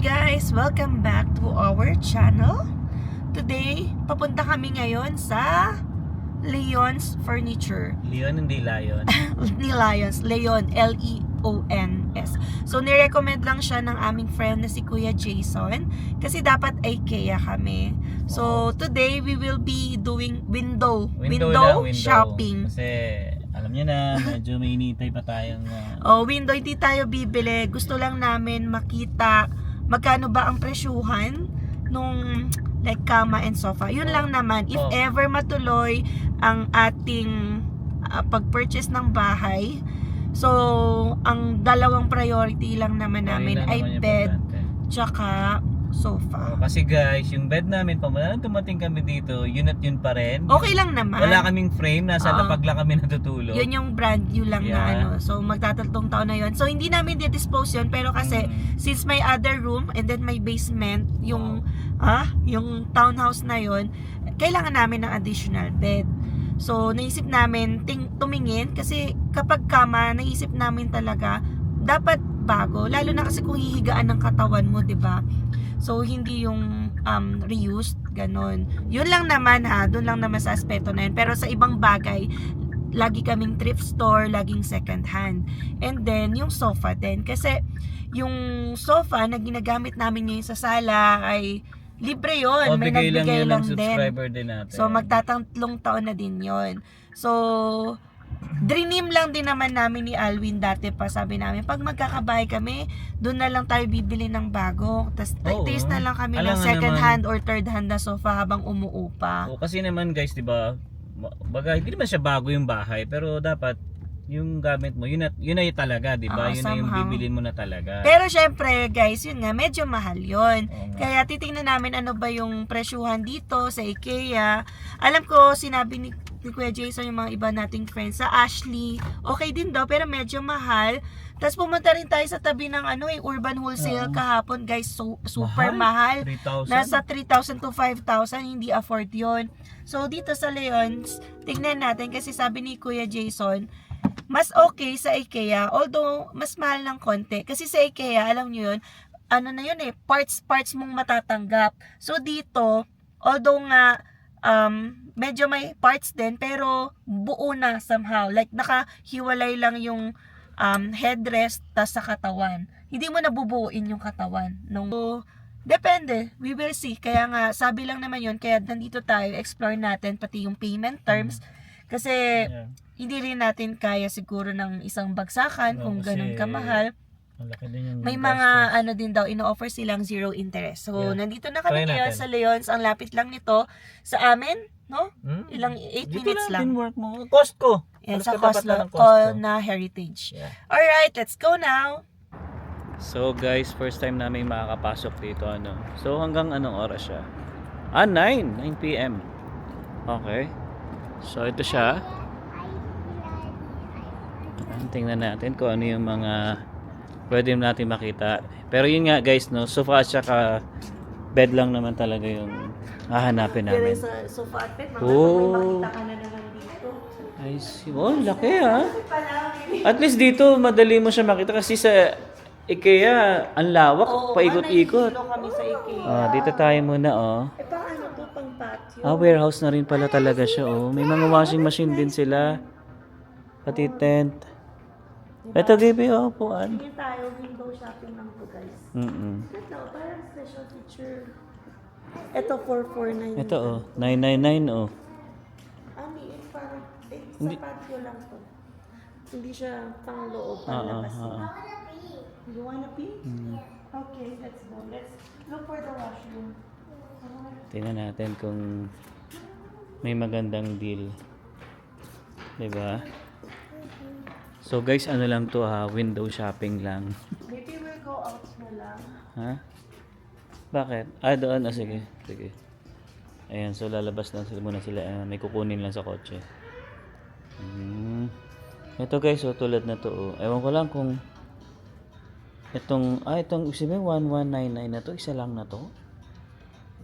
guys! Welcome back to our channel. Today, papunta kami ngayon sa Leon's Furniture. Leon, hindi Lion. Ni Lions. Leon, L-E-O-N-S. So, nirecommend lang siya ng aming friend na si Kuya Jason kasi dapat IKEA kami. So, today we will be doing window shopping. Kasi alam niyo na, medyo may initay pa tayong window, hindi tayo bibili. Gusto lang namin makita magkano ba ang presyuhan nung like kama and sofa. Yun lang naman. If ever matuloy ang ating pag-purchase ng bahay, so ang dalawang priority lang naman namin ay bed tsaka sofa. Kasi guys, yung bed namin, pamula tumating kami dito, yun at yun pa rin. Okay lang naman. Wala kaming frame, nasa lapag lang kami natutulog. Yun yung brand new lang na ano. So magtatatong taon na yun. So hindi namin di-dispose yun, pero kasi since may other room and then may basement, yung townhouse na yun, kailangan namin ng additional bed. So naisip namin tumingin kasi kapag kama, naisip namin talaga dapat bago, lalo na kasi kung hihigaan ng katawan mo, 'di ba? So hindi yung reused ganon. Yun lang naman doon lang naman sa aspeto na yun. Pero sa ibang bagay, lagi kaming thrift store, laging second hand. And then yung sofa din, kasi yung sofa na ginagamit namin ngayon sa sala ay libre yun. May nagbigay lang subscriber din natin. So magtatantlong taon na din yun. So dream lang din naman namin ni Alwin dati pa. Sabi namin, pag magkakabahay kami, doon na lang tayo bibili ng bago. Tapos taste na lang kami ng second hand or third hand na sofa habang umuupa. Kasi naman guys, 'di ba? Bagay, hindi naman siya bago yung bahay, pero dapat yung gamit mo, yun na talaga, 'di ba? Yun na yung bibilin mo na talaga. Pero syempre, guys, yun nga, medyo mahal yun. Kaya titingnan namin ano ba yung presyuhan dito sa IKEA. Alam ko, sinabi ni Kuya Jason, yung mga iba nating friends sa Ashley, okay din daw, pero medyo mahal. Tapos pumunta rin tayo sa tabi ng Urban Wholesale kahapon, guys. So, super mahal. 3,000? Nasa 3,000 to 5,000, hindi afford yon. So dito sa Leon's, tignan natin kasi sabi ni Kuya Jason, mas okay sa IKEA, although mas mahal ng konti. Kasi sa IKEA, alam nyo yun, parts mong matatanggap. So dito, although nga, medyo may parts din, pero buo na somehow. Like, nakahiwalay lang yung headrest tas sa katawan. Hindi mo nabubuuin yung katawan. So, depende. We will see. Kaya nga, sabi lang naman yun, kaya nandito tayo, explore natin pati yung payment terms. Kasi, hindi rin natin kaya siguro ng isang bagsakan kung ganun kamahal. May mga din daw, ino-offer silang zero interest. So, nandito na kami ngayon sa Leon's. Ang lapit lang nito sa amin, no? Ilang 8 minutes lang. Work mo. Costco. Yan, sa Costco na Heritage. Alright, let's go now. So guys, first time namin makakapasok dito. So hanggang anong oras siya? 9 p.m. Okay. So ito siya. Tingnan natin kung ano yung mga pwede natin makita. Pero yun nga guys, sofa at saka bed lang naman talaga yung hahanapin namin. Pero sa sofa at bed, may makita ka na naman dito. I see. Laki At least dito, madali mo siya makita kasi sa IKEA, ang lawak, paikot-ikot. Kami sa IKEA. Dito tayo muna, Paano to pang patio? Warehouse na rin pala talaga siya, May mga washing machine din sila. Pati tent. Ito, Gaby, upuan. Sige tayo, window shopping lang to, guys. Ito, parang special feature. Ito, 449. Ito, 999, Parang, sa patio lang to. Hindi siya pang loob, pang labas. You wanna pee? Okay, let's go. Let's look for the washroom. Tingnan natin kung may magandang deal. Diba? So guys, ano lang to window shopping lang. Maybe we'll go out na lang. Ha? Bakit? Doon. Sige. Ayan, so lalabas lang muna sila. May kukunin lang sa kotse. Ito guys, tulad na to. Ewan ko lang kung itong 1199 na to, isa lang na to.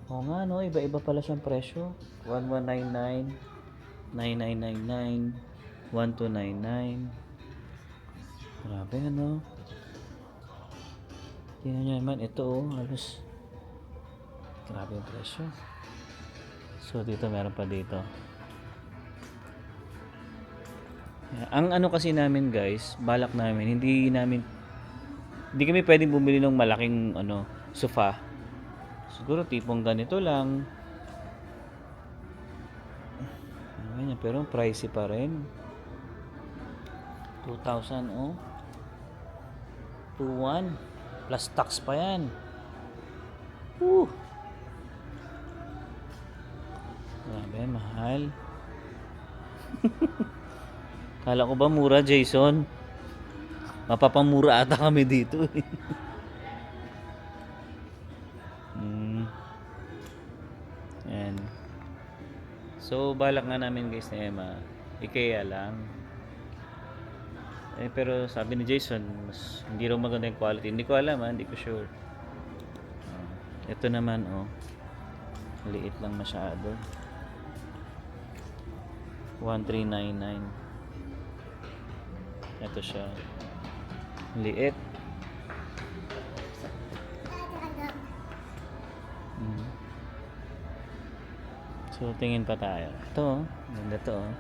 Oo nga, iba-iba pala siyang presyo. 1199, 9999, 1299. Grabe, Tingnan nyo naman, ito oh, halos grabe yung presyo. So dito meron pa dito. Ang ano kasi namin guys, balak namin, hindi kami pwedeng bumili ng malaking ano, sofa. Siguro tipong ganito lang. Ganyan, pero pricey pa rin. 2,000 oh. 2,1 plus tax pa yan. Woo! Grabe, mahal. Kala ko ba mura, Jason? Mapapamura ata kami dito eh. Yan. So, balak nga namin guys na Emma, IKEA lang. Eh, pero sabi ni Jason, mas hindi raw maganda yung quality. Hindi ko alam hindi ko sure. Ito naman, oh. Liit lang masyado. 1,399. Ito siya. Liit. So, tingin pa tayo. Ito, oh. Ganda to, oh.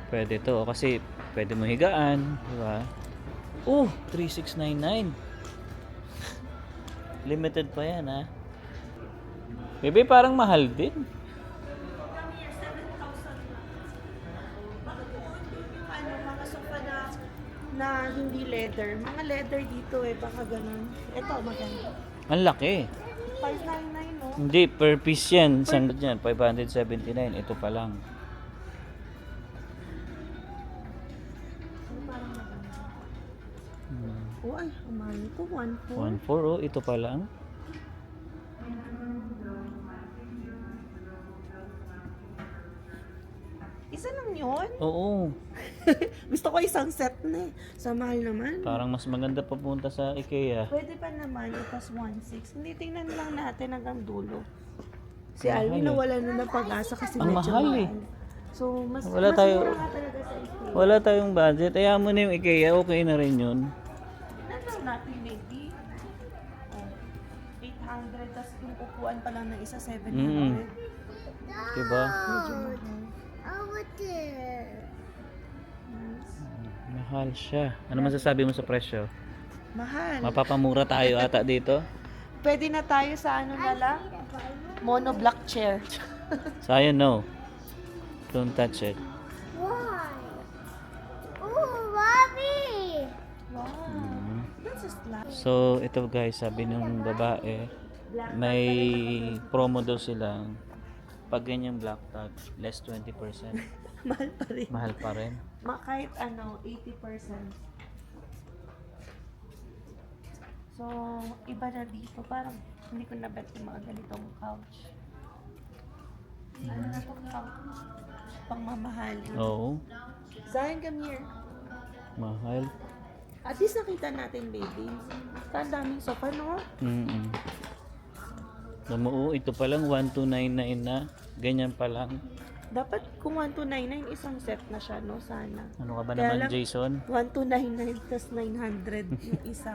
Pwede to, oh, kasi pwede mo higaan, di ba? Oh, 3,699. Limited pa yan, ha? Bebe, parang mahal din. Ano, mga sofa na hindi leather. Mga leather dito eh, baka ganun. Ito, maganda. Ang laki. 599, no? Hindi, per piece yan. Isang yan, 579. Ito pa lang. Ano parang maganda? Oh, ay, umahal ito. 1,400. 1,400, oh. Ito pa lang. Isa lang yun? Oo. Gusto ko isang set na eh. Sa mahal naman. Parang mas maganda papunta sa IKEA. Pwede pa naman, itas 1,600. Hindi, tingnan lang natin hanggang dulo. Si Mahal Alvin eh. nawala na ng pag-asa kasi Ang medyo mahal mahal. eh. So, mas Wala mas tayo- mura nga talaga sa IKEA. Wala tayong budget. Ayaw mo na yung IKEA. Okay na rin yun. Nandun natin maybe. Oh, 800, tas yung upuan pa lang ng isa, 700. Diba? Medyo mahal. Mahal siya. Ano masasabi mo sa presyo? Mahal. Mapapamura tayo ata dito. Pwede na tayo sa ano na lang? Mono black chair. Sayang, no. Don't touch it. Why? Oh, Bobby! Wow. That's a slab. So, ito guys, sabi ng babae, may promo daw sila. Pag ganyang black tag, less 20%. Mahal pa rin. Mahal pa rin. Kahit ano, 80%. So, iba na dito. Parang hindi ko na bet yung mga ganitong couch. Ano na itong pang mamahalin. Oo. Zion, come here. Mahal. At least nakita natin, baby. Ang daming sofa, no? Oo, ito pa lang 1,299 na. Ganyan pa lang. Dapat kung 1299, isang set na siya, no? Sana. Ano ka ba Kaya naman, lang, Jason? 1299 plus 900 yung isa.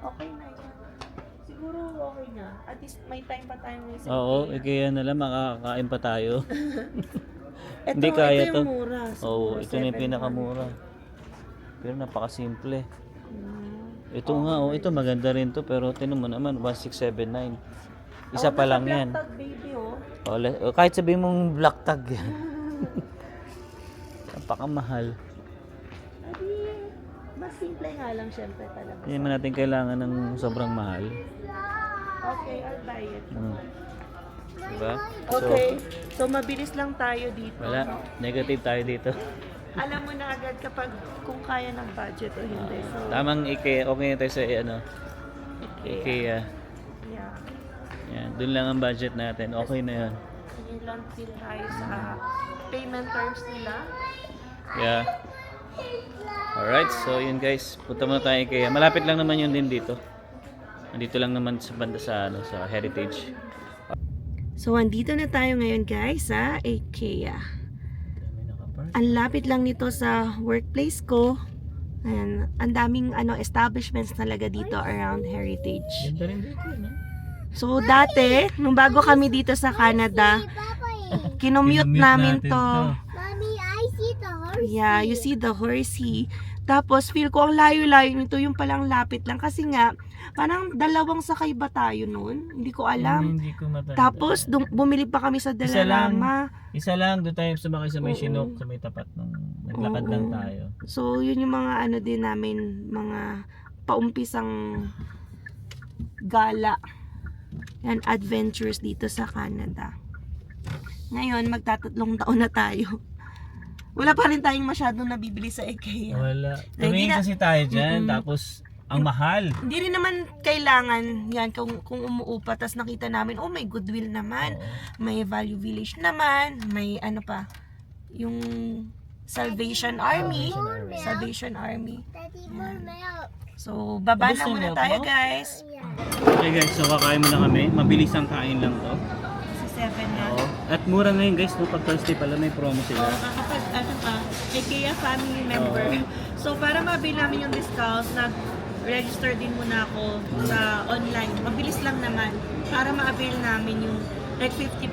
Okay na yan. Siguro okay na. At least may time pa tayo ngayon sa Oo, IKEA. IKEA na lang, makakakain pa tayo. Ito, Hindi kaya ito to. yung mura. Oo, Siguro ito na yung 700. pinakamura. Pero napakasimple. Mm. Ito nga, oh, ito maganda rin to, pero tinan mo naman, 1,679. Isa pa lang yan. Naka-black tag, baby, oh. O, kahit sabihin mong black tag yan. Napakamahal. Adi, mas simple nga lang syempre talaga. Hindi naman natin kailangan ng sobrang mahal. Okay, I'll buy it. Diba? Okay, so mabilis lang tayo dito. Wala, negative tayo dito. Alam mo na agad kapag kung kaya ng budget o hindi. So, Tamang IKEA, okay na tayo sa IKEA. yeah. Yan, dun lang ang budget natin. Okay na yan. Yun lang din tayo sa payment terms nila. Yeah. Alright, so yun guys. Punta muna tayo IKEA. Malapit lang naman yun din dito. Nandito lang naman sa banda sa, sa Heritage. So, andito na tayo ngayon guys sa IKEA. Ang lapit lang nito sa workplace ko. Ayan, ang daming establishments talaga dito around Heritage. Ganda rin dito, no? So dati, nung bago kami dito sa Canada, Papa, kinomute namin to. Mommy, I see the horse. Yeah, you see the horsey. Tapos feel ko ang layo-layo nito, yung palang lapit lang. Kasi nga, parang dalawang sakay ba tayo nun? Hindi ko alam. Hindi ko matanda. Tapos bumili pa kami sa Isa lang. Dalalama. Isa lang, doon tayo sumakay sa may Oo. Chinook, sa may tapat ng naglakad lang Oo. tayo. So yun yung mga din namin, mga paumpisang gala. Yan, adventures dito sa Canada. Ngayon, magtatatlong taon na tayo. Wala pa rin tayong masyadong nabibili sa IKEA. Wala. Hindi Tumingin na- kasi tayo dyan, Mm-mm. tapos ang mahal. Hindi rin naman kailangan yan kung umuupa, tas nakita namin, oh may Goodwill naman, Oo. may Value Village naman, may ano pa, yung Salvation Army. Salvation Army. Daddy, more milk. So, baba Ubus na na muna milk tayo mo? guys. Yeah. Okay guys, so kakain muna kami. Mabilis ang kain lang to. Kasi 7 na. Oo. At mura ngayon guys, no? Pag Thursday pala may promo sila. Kapag IKEA family member. Oo. So, para mabili namin yung discounts, nag-register din muna ako sa online. Mabilis lang naman. Para ma-avail namin yung like 50%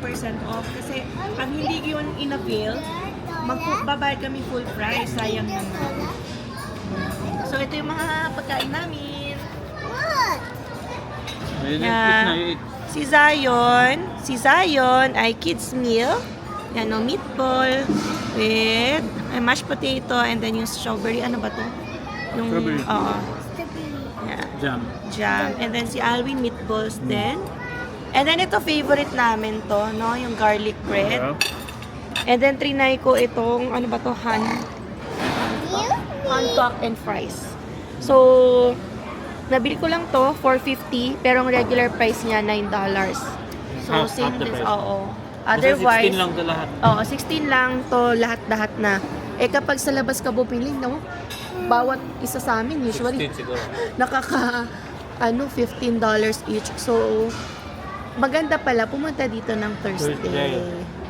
off. Kasi pag hindi yun in-avail, magbabayad kami full price. Sayang naman. So, ito yung mga pagkain namin. What? Ayun, Yeah. Si Zion ay kids meal. Yan o, meatball with mashed potato and then yung strawberry, ano ba to? Yung, Strawberry. oo. Yeah, Jam. jam. And then si Alvin meatballs din. And then ito favorite namin to, no? Yung garlic bread. And then trinay ko itong, ano ba to? Hancock and fries. So, nabili ko lang to, 450, pero ang regular price niya, $9. So, Half same the din, price. oo. Kasi Otherwise, 16 lang to lahat. oo, 16 lang to lahat-lahat na. Eh, kapag sa labas ka bumili, no? Bawat isa sa amin, usually, 16 siguro. nakaka, $15 each. So, maganda pala, pumunta dito ng Thursday. Thursday.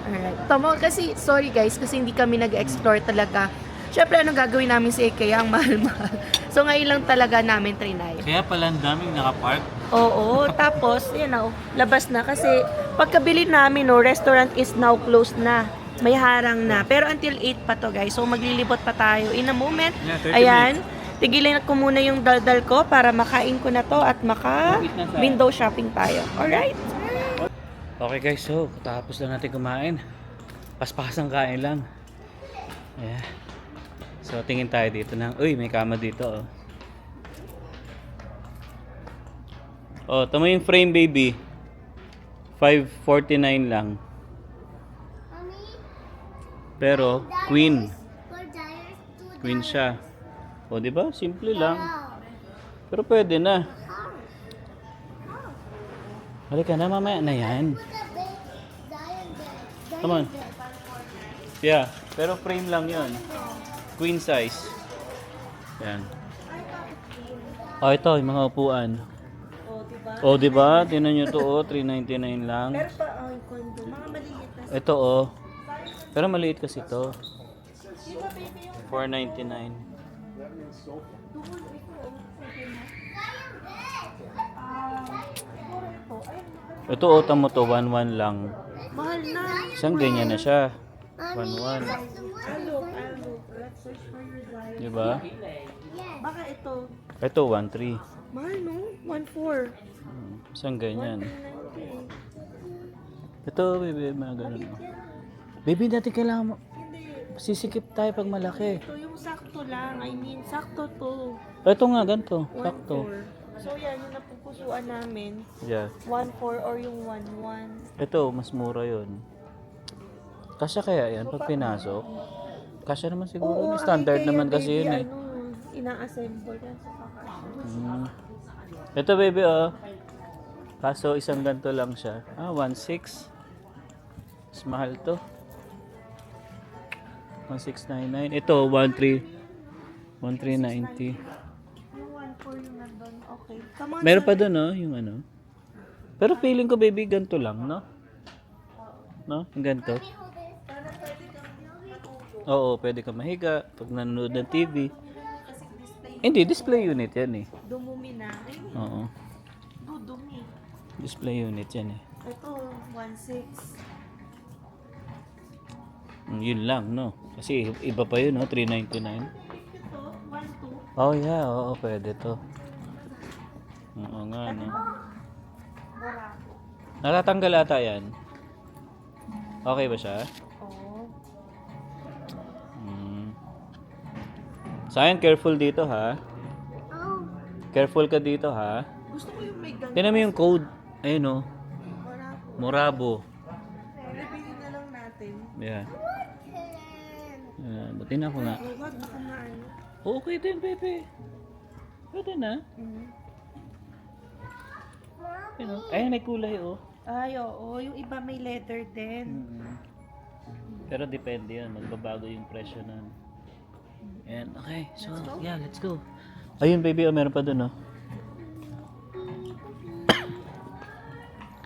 Alright. Tama, kasi, sorry guys, kasi hindi kami nag-explore talaga. Siyempre, anong gagawin namin sa IKEA? Ang mahal-mahal. So, ngayon lang talaga namin trinay. Kaya pala ang daming nakapark. Oo, tapos, yan na, labas na. Kasi, pagkabili namin, restaurant is now closed na. May harang na. Pero until 8 pa to, guys. So, maglilibot pa tayo. In a moment, Yeah, 30 ayan, tigilin ko muna yung daldal ko para makain ko na to at Wait na tayo. window shopping tayo. Alright? Okay guys, so tapos lang natin kumain. Paspasang kain lang. Yeah. So tingin tayo dito ng, uy, may kama dito oh. Oh, tama yung frame baby. 549 lang. Mommy, Pero queen, for Giants, $2. queen siya. O di ba? Simple lang. Wow. Pero pwede na. How? Halika na, mamaya na yan. Put a big Giant bed. Come on. Yeah, pero frame lang 'yon. Queen size. Yan. Oh, ito yung mga upuan. O, diba? Oh, 'di ba? Tingnan niyo to, oh, 399 lang. Pero pa, yung condo, mga maliit na. Ito oh. Pero maliit kasi to. 499. Ito oh, tamo to 11 lang. Mahal na. Isang ganyan na siya. 11. I'll look. Let's search for your diet. 'Di ba? Baka ito. Ito 13. Mahal, no? 1.4. Isang ganyan. 1.90. Ito, baby, mga ganun. Oh. Baby, dati kailangan mo. Sisikip tayo pag malaki. Ito yung sakto lang. I mean, sakto to. Ito nga, ganito. Sakto. 1.4. So yan, yung napupusuan namin. Yeah. 1.4 or yung 1.1. Ito, mas mura yun. Kasya kaya yan pag pinasok? Kasya naman siguro. Oo, Standard kaya naman kasi baby, yun eh. Ano, ina-assemble yan sa kakasya. Ito, baby, oh. Kaso isang ganito lang siya. 1.6. Mas mahal to. 1.699. Ito, 1.3. 1.390. Yung 1.4 yung nandun. Okay. Come on. Meron pa doon, no? Yung ano. Pero feeling ko, baby, ganito lang, no? No? Yung ganito. Oo, pwede ka mahiga pag nanonood ng TV. Hindi, display unit yan eh. Dumumi na. Ay, Oo. dumi. Display unit yan eh. Ito, 1.6. Yun lang, no? Kasi iba pa yun, no? 399. Ito, 1.2. Oh, yeah. Oo, pwede to. Oo nga, no? Barako. Natatanggal ata yan. Okay ba siya? Oo. Sayang, careful dito, ha? Oh, Careful ka dito, ha? Gusto ko yung may ganito. Tingnan mo yung code. Ayun, no? Barako. Morabo. Bibili na lang natin. Yeah. Batin ako nga. Oh, wag na kumaano. Okay din, Pepe. Pwede na. Ayun, may kulay, oh. Ay, oo. Yung iba may leather din. Pero depende yan. Magbabago yung presyo nun. Ayan, okay. So, yeah, let's go. Ayun, baby. Oh, meron pa dun, oh.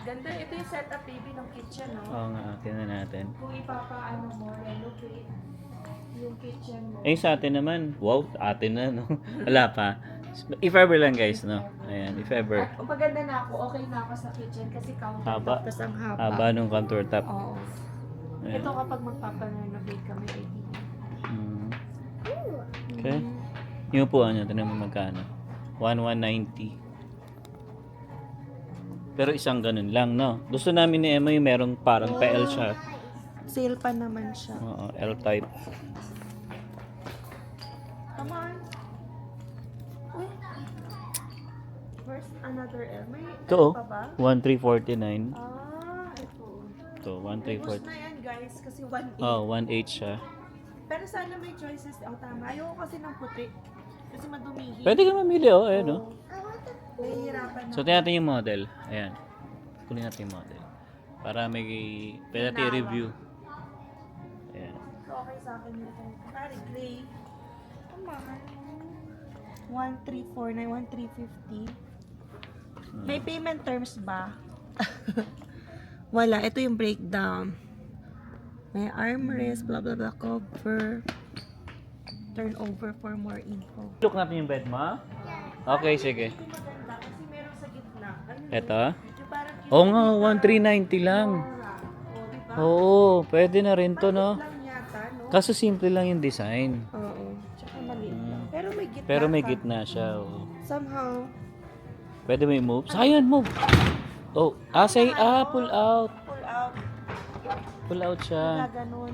Ganda. Ito yung setup, baby, ng kitchen, no? Oo nga, tingnan natin. Kung ipapaano mo, renovate yung kitchen mo. Eh, sa atin naman. Wow, atin na, no? Wala pa. If ever lang, guys, no? Ayan, if ever. At maganda na ako, okay na ako sa kitchen kasi countertop, Haba. tas ang haba. Haba nung countertop. Oo. Ayan. Ito kapag magpaparenovate kami, eh, Okay. Yung upuan nyo, tignan mo magkano. 1,190. Pero isang ganun lang, no? Gusto namin ni Emma yung merong parang pa-L siya. sale pa naman siya. Oo, L-type. Come on. Uy. Where's another L? May Ito, L oh. pa ba? 1,349. Ito. Ito, Ubus 1,349. na yan, guys, kasi 1.8. Oh, 1,800 siya. Pero sana may choices. Oh, tama. Ayoko kasi ng puti. Kasi madumihi. Pwede ka mamili, oh. Ayan, oh. Nahihirapan na. So, tingnan natin yung model. Ayan. Kunin natin yung model. Para may pwede natin i-review. Ayan. So, okay sa akin yung pari gray. Come on. 1,349, 1,350. May payment terms ba? Wala. Ito yung breakdown. May armrest, blah blah blah, cover. Turn over for more info. Look natin yung bed mo. Okay, sige. Ito maganda kasi meron sa gitna. Ayun, Ito. yung parang Oo nga, 1,390 lang. O, diba? Oo, pwede na rin to, no? Lang yata, no? Kaso simple lang yung design. Oo. Tsaka maliit lang. Pero may gitna Pero may ka. gitna siya, oo. Somehow, Pwede may move. Sayang, move. Oh, pull out. pull out. Pull out siya. Gaganon.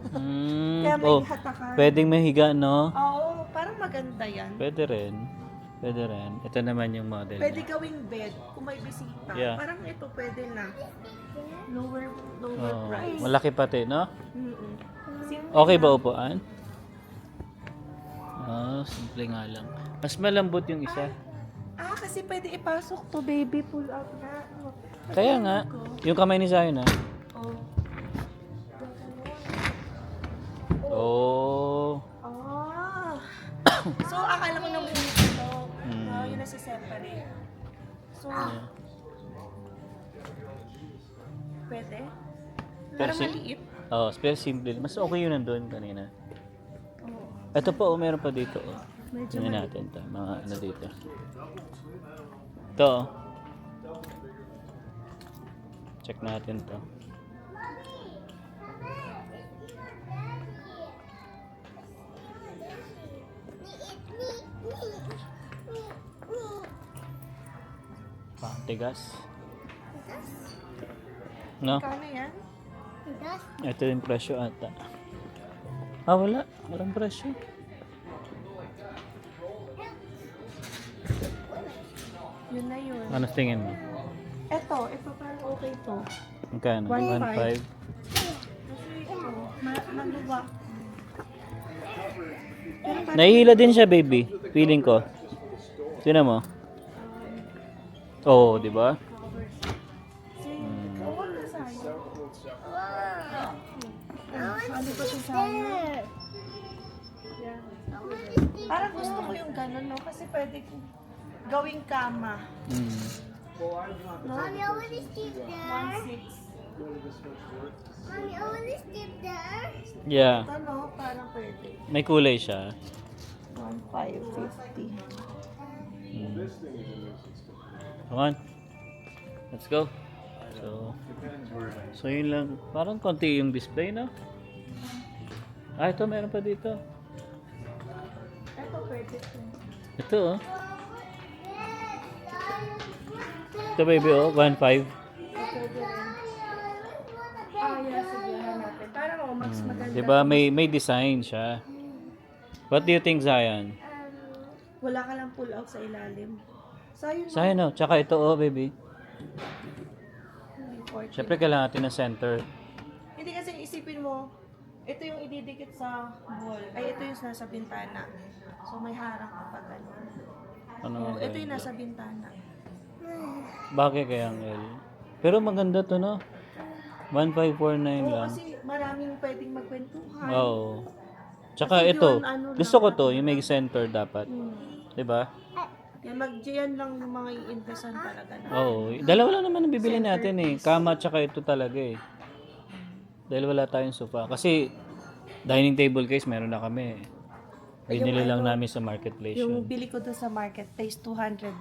Mm, Kaya may oh, hatakan. pwedeng mahiga, no? Oo, parang maganda yan. Pwede rin. Pwede rin. Ito naman yung model. Pwede niya. gawing bed kung may bisita. Yeah. Parang ito pwede na. Lower Oo, price. malaki pati, no? Mm-mm. Simple Okay ba lang. upuan? Simple nga lang. Mas malambot yung isa. Kasi pwede ipasok to, baby. Pull out na. Oh. Kaya nga, yung kamay ni Zion, ha? Oh. Oh. Ah. So, akala ko nang ito. Yun na separate. So, pwede? Pero Parang si- maliit. Oh, pero simple. Mas okay yun nandun kanina. Oo. Ito po, meron pa dito. Oh. Medyo Tingnan maliit. natin to, mga ano dito. Ito. Oh. Check natin to. Tigas. No? Kano yan? Ito yung presyo ata. Wala. Walang presyo. Yun na yun. Ano tingin mo? Ito parang okay to. Magkano? 1.5. 1.5. Kasi ito, maluwak. Pero parang Nahihila din siya, baby. Feeling ko. Tingnan mo. Oo, di ba? Oo, nasa'yo. Ano ba ito sa'yo? Yeah. Parang gusto ko yung ganun, no? Kasi pwede kong gawing kama. No? Mommy, I want to sleep there. 1.6. Mommy, I want to sleep there. Yeah. Ito, no? Parang pwede. May kulay siya. 1,550. Come on. Let's go. So yun lang. Parang konti yung display, no? Ah, ito meron pa dito. Ito, pwede ito. Ito, oh. Ito, baby, oh. 1.5. Pwede rin. Yes, sige, hanapin. Para mas maganda. Diba, may design siya. What do you think, Zion? Wala ka lang pull out sa ilalim. Sayang Zion, oh. Tsaka ito, oh, baby. important. Siyempre, kailangan natin ng center. Hindi kasi isipin mo, ito yung ididikit sa wall. Ay, ito yung nasa bintana. So, may harang kapag ano. Ano Oh, nga ba ito yung yun? nasa bintana. Bakit kaya ang L? Pero maganda to, no? 1,549 Oo, lang. kasi maraming pwedeng magkwentuhan. Oo. Tsaka Kasi ito, yun, ano gusto lang, ko to, yung may center dapat. Hmm. 'Di ba? Yan lang yung mga i-investan talaga na. Oo. Dalawa lang naman ang bibili natin eh. Kama tsaka ito talaga eh. Dahil wala tayong sofa. Kasi dining table case meron na kami. Binili lang namin sa marketplace Yung yun. bili ko doon sa marketplace, $200.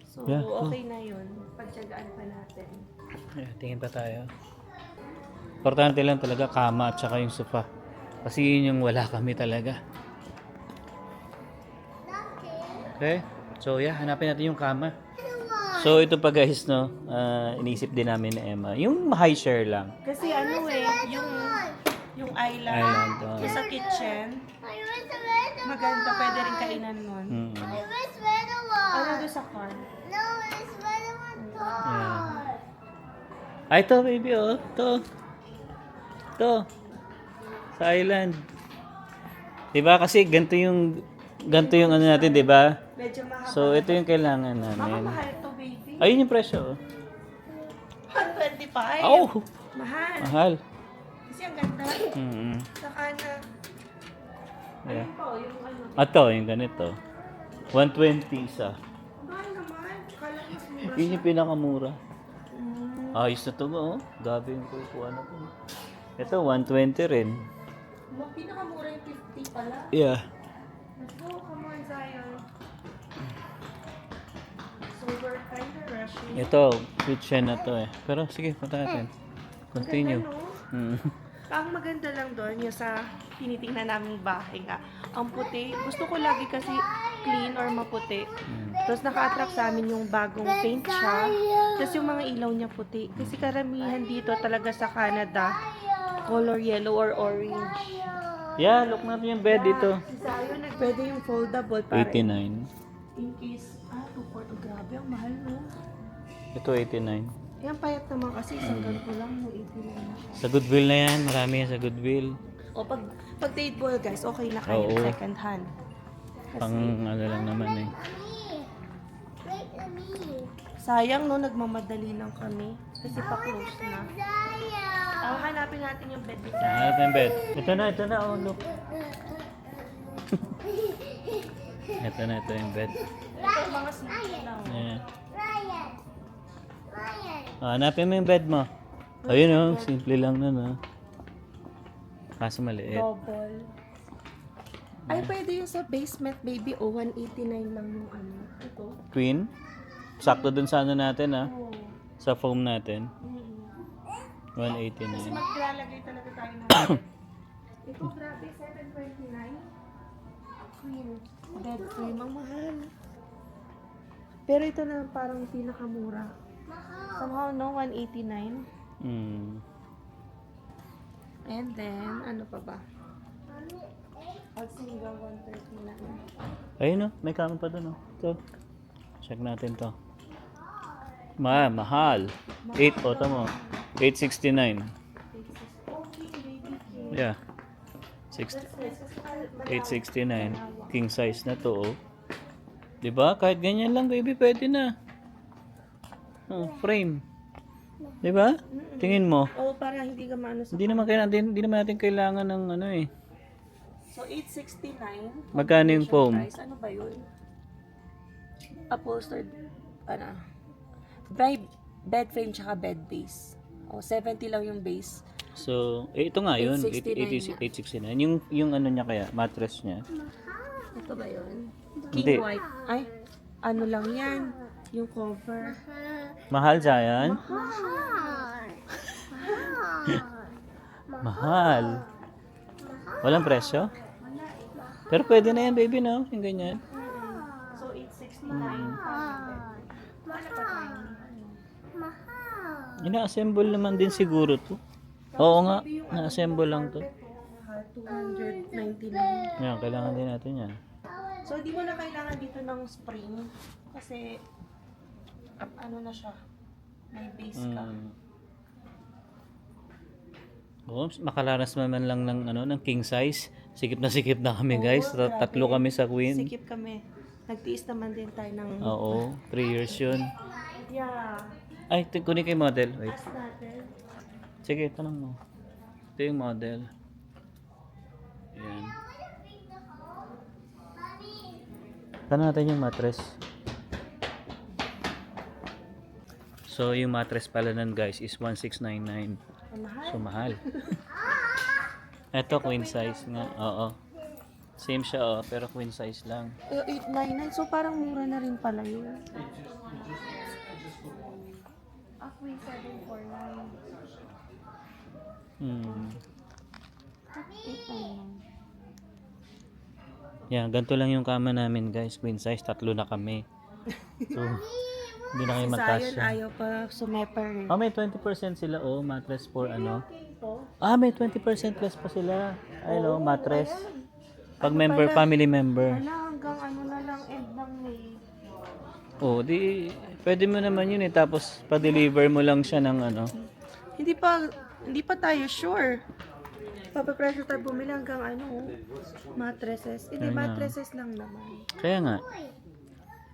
So, Yeah. okay na yun. Pagtsagaan pa natin. Tingin pa tayo. Importante lang talaga kama at saka yung sofa. Kasi yun yung wala kami talaga. Okay? So yeah, hanapin natin yung kama. So ito pa guys, no, inisip din namin ni Emma. Yung high share lang. Kasi ano eh, yung island, Island, oh. yung sa kitchen, maganda, pwede rin kainan nun. Mm. Ano doon sa car? Yeah. Ay, ito baby, oh. Ito. Sa island. Diba? Kasi ganito yung ano natin, diba? Medyo mahaba. So ito yung kailangan Baka namin. mahal to, baby. Ayun yung presyo, oh. 125. Oh! Mahal. Mahal. Kasi ang ganda. Mm-hmm. Saka na. Yeah. Ayun po, yung ano. Ito, yung ganito. 120 isa. Mahal naman. Kala ko mura Yun yung pinakamura. Mm. Ayos na to, oh. Gabi yung kukuha na to. Ito, 120 rin. Pinakamura yung 50 pala. Yeah. Let's go, come on, Zion. So we're kind of rushing. Ito, kitchen na to eh. Pero sige, punta natin. Continue. Maganda, no? Mm. Ang maganda lang doon, yung sa tinitingnan naming bahay nga. Ang puti, gusto ko lagi kasi clean or maputi. Tapos naka-attract sa amin yung bagong paint siya. Tapos yung mga ilaw niya puti. Kasi karamihan dito talaga sa Canada, color yellow or orange. Yeah, look natin yung bed dito. Si Zion, pwede yung foldable para 89. in case, 240, grabe, ang mahal no. Ito 89. Yan payat naman kasi isang ganito lang yung 89 na siya. Sa Goodwill na yan. Marami yan sa Goodwill. O pag table guys, okay na kayo Oo. second hand. Pang ano lang naman eh. Sayang no, nagmamadali lang kami. Kasi pa-close na. Hanapin natin yung bed design. Hanap yung bed. Ito na. Oh, look. ito yung bed. Ito mga simple lang. Yeah. Hanapin mo yung bed mo. Ayun oh, simple lang na no. Kaso maliit. Double. Ay, pwede yung sa basement, baby. 189 lang yung ano. Ito. Queen. Sakto dun sa ano natin ah. Oh. Sa foam natin. Kasi 189. maglalagay talaga tayo ng bed. Ito, grabe, 729. Queen. Bed frame, ang mahal. Pero ito na parang pinakamura. Somehow, no, 189. And then, ano pa ba? Pag single, 139. Ayun oh, may kama pa dun oh. Ito. Check natin to. Mahal. 8, ito mo. 869. Okay, baby king. Yeah. 869. King size na to oh. 'Di ba? Kahit ganyan lang baby, pwede na. Oh, frame. 'Di ba? Tingin mo. Oh, para hindi ka maano sa... Hindi naman natin kailangan ng ano eh. So, 869. Magkano yung foam? Price. Ano ba yun? Upholstered, bed frame tsaka bed base. O, 70 lang yung base. So, ito nga yun. 869 Yung ano niya kaya, mattress niya. Ito ba yun? Hindi. King white. Ay, ano lang yan. Yung cover. Mahal Zayan? Mahal. Mahal. Walang presyo? Pero pwede na yan, baby, no? Yung ganyan. So, 869. Mahal. Mahal. Ina-assemble naman din siguro to. Oo nga, na-assemble lang to. 299. Yan, kailangan din natin yan. So, di mo na kailangan dito ng spring. Kasi, ano na siya. May base ka. Oo, makalaras naman lang ng, ng king size. Sikip na kami, guys. Tatlo kami sa queen. Sikip kami. Nagtiis naman din tayo ng... Oo, 3 years yun. Yeah. Ay, kunin kay model. Wait. Ask natin. Sige, tanong mo. Ito yung model. Ayan. Tanong natin yung mattress. So, yung mattress pala nun, guys, is 1699. Ang mahal. So, mahal. Ito, queen size nga. Oo. Same siya, oh, pero queen size lang. 899. So, parang mura na rin pala yun. Ako yung 749. Hmm. 899. Yan, ganito lang yung kama namin, guys. Queen size, 3 na kami. So, hindi na kayo Si Zion magkasya. ayaw pa sumeper eh. Oh, may 20% sila, oh, mattress for ano. Po? Ah, may 20% less pa sila. Ay, no, mattress. Pag Ano member, pala? family member. Wala, hanggang ano na lang, end ng May. Oh, di, pwede mo naman yun eh. Tapos, pa-deliver mo lang siya ng ano. Hindi pa tayo sure. Papapressure tayo bumili hanggang ano, mattresses. Hindi, Ayun na. mattresses lang naman. Kaya nga. I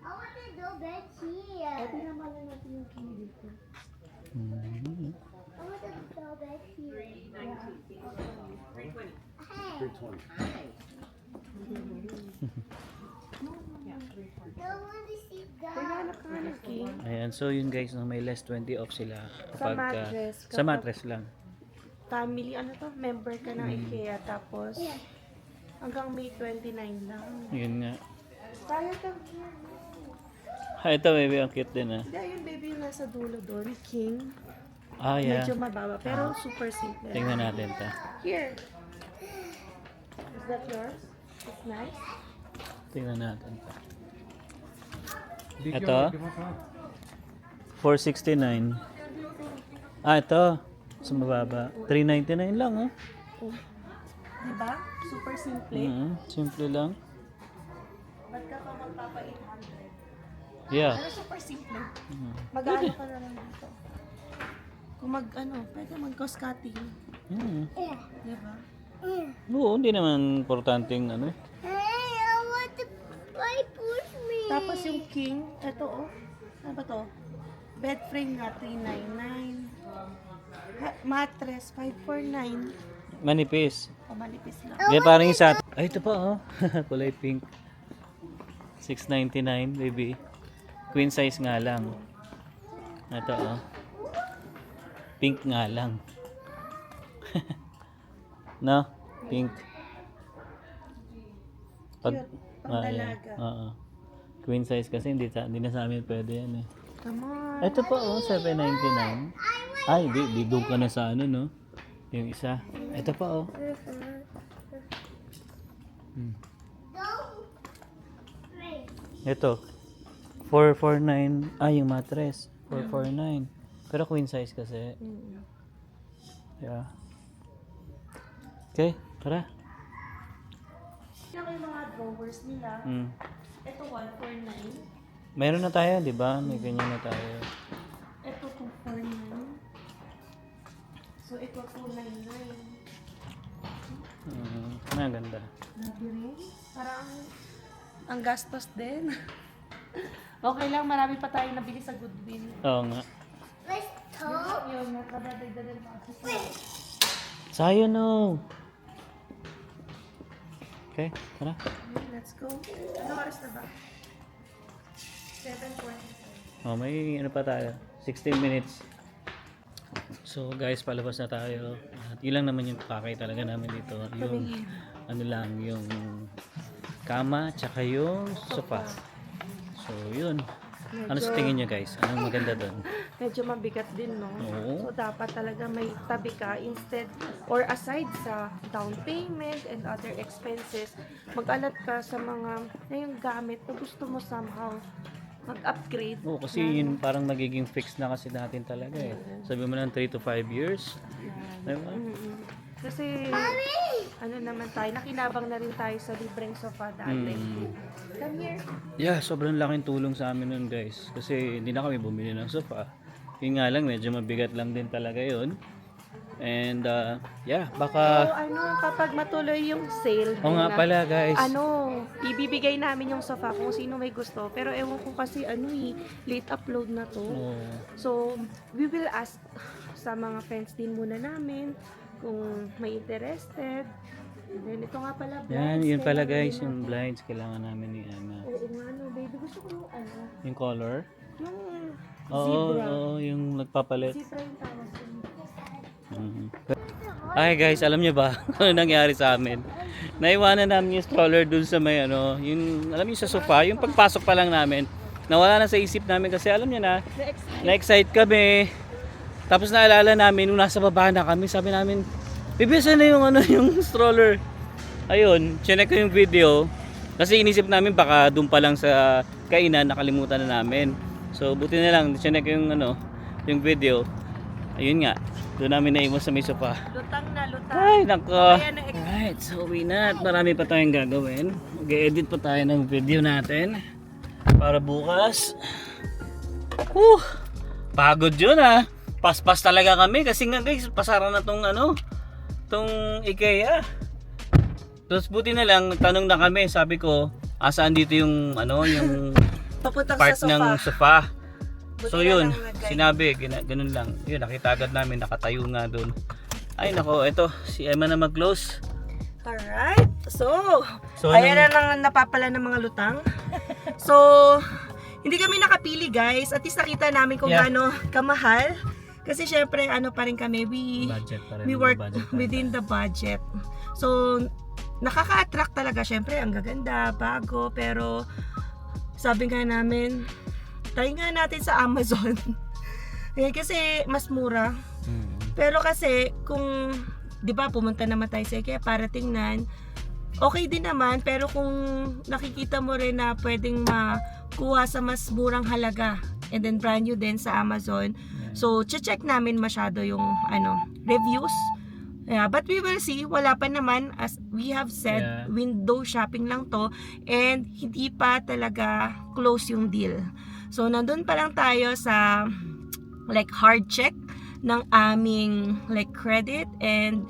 want to do bed here. Pwede naman na natin yung king dito. Hmm. I want to do bed here. Hey. Don't want to see that. Kaya ka ng king. Ayan, so yun guys, no, may less 20 off sila. Sa mattress. Sa mattress lang. Family, ano to, member ka ng IKEA. Tapos, hanggang May 29 lang. Yun nga. Tayo ka. Ah, ito baby, ang cute din ah. Hindi, yung baby yung nasa dulo doon. King. Ah, yeah. Medyo mababa. Pero super simple. Tingnan natin ta. Here. Is that yours? It's nice. Tingnan natin ta. Ito. 469. Ah, ito. Sa mababa. 399 lang, oh. Oh. Diba? Super simple. Simple lang. Ba't ka pa magpapa 800? Yeah. Pero super simple. Mm. Mag-ano ka na lang dito. Kung pwede mag-coscutting. Mm. Diba? Oo, hindi naman importanteng ano eh. Hey, I want to play push me. Tapos yung king, ito oh. Ano ba to? Bed frame nga, 399. Mattress, 549. Manipis. O, manipis lang. Kaya parang yung sa... Ay, ito pa oh. Kulay pink. 699 baby. Queen size nga lang. Ito oh. Pink nga lang. No? Pink. Cute. Pang-dalaga. Oo. Queen size kasi hindi na sa amin pwede yan eh. Come on. Ito pa oh, 799. Ay, di doon ka na sa ano no? Yung isa. Ito pa oh. Hmm. Ito. 449. Ah, yung mattress. 449. Pero queen size kasi. Mm. Yeah. Okay, tara. Yan yung mga drawers nila. Hmm. Ito 149. Meron na tayo, di ba? May ganyan na tayo. Ito 249. So ito 299. Ganda. Grabe rin. Parang ang gastos din. Okay lang, marami pa tayo nabili sa Goodwill. Oo nga. Let's talk. Yun, nakadadagdagan pa ako sa... Sayo no. Okay, tara. Let's go. Ano oras na ba? 7:45. Oh, may ano pa tayo. 16 minutes. So guys, palabas na tayo. At yun lang naman yung pakay talaga namin dito. Yung ano lang, yung kama tsaka yung sofa. So yun. Ano sa tingin nyo guys? Anong maganda doon? Medyo mabigat din, no? Oo. So, dapat talaga may tabi ka instead or aside sa down payment and other expenses, mag-alat ka sa mga na yung gamit na gusto mo somehow mag-upgrade. Oo, kasi yun parang magiging fix na kasi natin talaga eh. Sabi mo lang 3 to 5 years. Diba? Kasi, ano naman tayo, nakinabang na rin tayo sa libreng sofa dati. Come here. Yeah, sobrang laking tulong sa amin nun guys. Kasi hindi na kami bumili ng sofa. Yun nga lang, medyo mabigat lang din talaga yun. And yeah, So, baka... kapag matuloy yung sale, Oo nga pala guys. ibibigay namin yung sofa kung sino may gusto. Pero ewan ko kasi, late upload na to. Oo. So, we will ask sa mga friends din muna namin kung may interested. And then, ito nga pala, Yan, blinds. yun pala kailangan guys, din yung blinds kailangan namin ni Ana. Oo nga, baby. Gusto ko yung Yung color? yung Oo, zebra. oo, yung nagpapalit. Zebra yung tawag ko. Ay guys, alam niyo ba ano nangyari sa amin? Naiwanan namin yung stroller dun sa may yung alam niyo sa sofa, yung pagpasok pa lang namin. Nawala na sa isip namin kasi alam niyo na, na-excite kami. Tapos naalala namin nung nasa baba na kami, sabi namin, "Bibisan na yung yung stroller." Ayun, chinek ko yung video. Kasi inisip namin baka doon pa lang sa kainan nakalimutan na namin. So buti na lang chinek ko yung video. Ayun nga, doon namin naiwan sa may sofa. Lutang na lutang. Ay, nako. Kaya na Alright, so uwi na at marami pa tayong gagawin. Mag-edit pa tayo ng video natin para bukas. Pagod yun Paspas talaga kami kasi nga guys, pasara na tong tong IKEA. Tapos buti na lang, tanong na kami, sabi ko, saan dito yung yung papuntang part sa sofa. ng sofa. Buti So na yun, lang nag-guide. sinabi, ganun lang. Yun, nakita agad namin, nakatayo nga doon. Ay nako, ito, si Emma na mag-close. Alright. So So, ayan na lang napapala ng mga lutang. So, hindi kami nakapili guys. At least nakita namin kung Yeah. gaano kamahal. Kasi syempre, pa rin kami, Budget pa rin. we work budget pa rin. within the budget. So, nakaka-attract talaga. Syempre, ang gaganda, bago. Pero, sabi nga namin, try nga natin sa Amazon. Ayan, kasi mas mura. Pero kasi, kung, di ba, pumunta naman tayo sa IKEA para tingnan, okay din naman, pero kung nakikita mo rin na pwedeng makuha sa mas murang halaga, and then brand new din sa Amazon, so check namin masyado yung reviews. Yeah, but we will see, wala pa naman, as we have said, Yeah. window shopping lang to, and hindi pa talaga close yung deal. So nandun pa lang tayo sa like hard check ng aming like credit and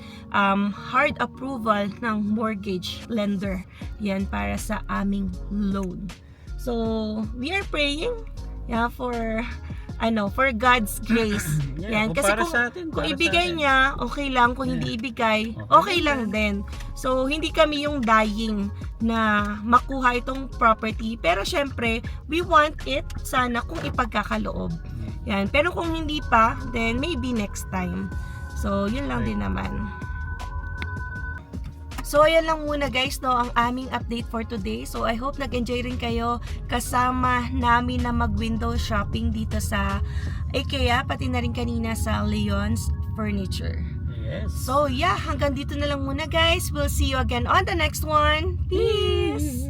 hard approval ng mortgage lender. Yan para sa aming loan. So we are praying for God's grace. Yeah, Yan kung kasi para sa atin, kung para sa ibigay atin. niya, okay lang. Kung hindi ibigay, okay lang din. So hindi kami yung dying na makuha itong property, pero syempre we want it sana kung ipagkakaloob. Yan. Pero kung hindi pa, then maybe next time. So, yun lang din naman. So, ayan lang muna guys, ang aming update for today. So, I hope nag-enjoy rin kayo kasama namin na mag-window shopping dito sa IKEA, pati na rin kanina sa Leon's Furniture. Yes. So, yeah, hanggang dito na lang muna guys. We'll see you again on the next one. Peace!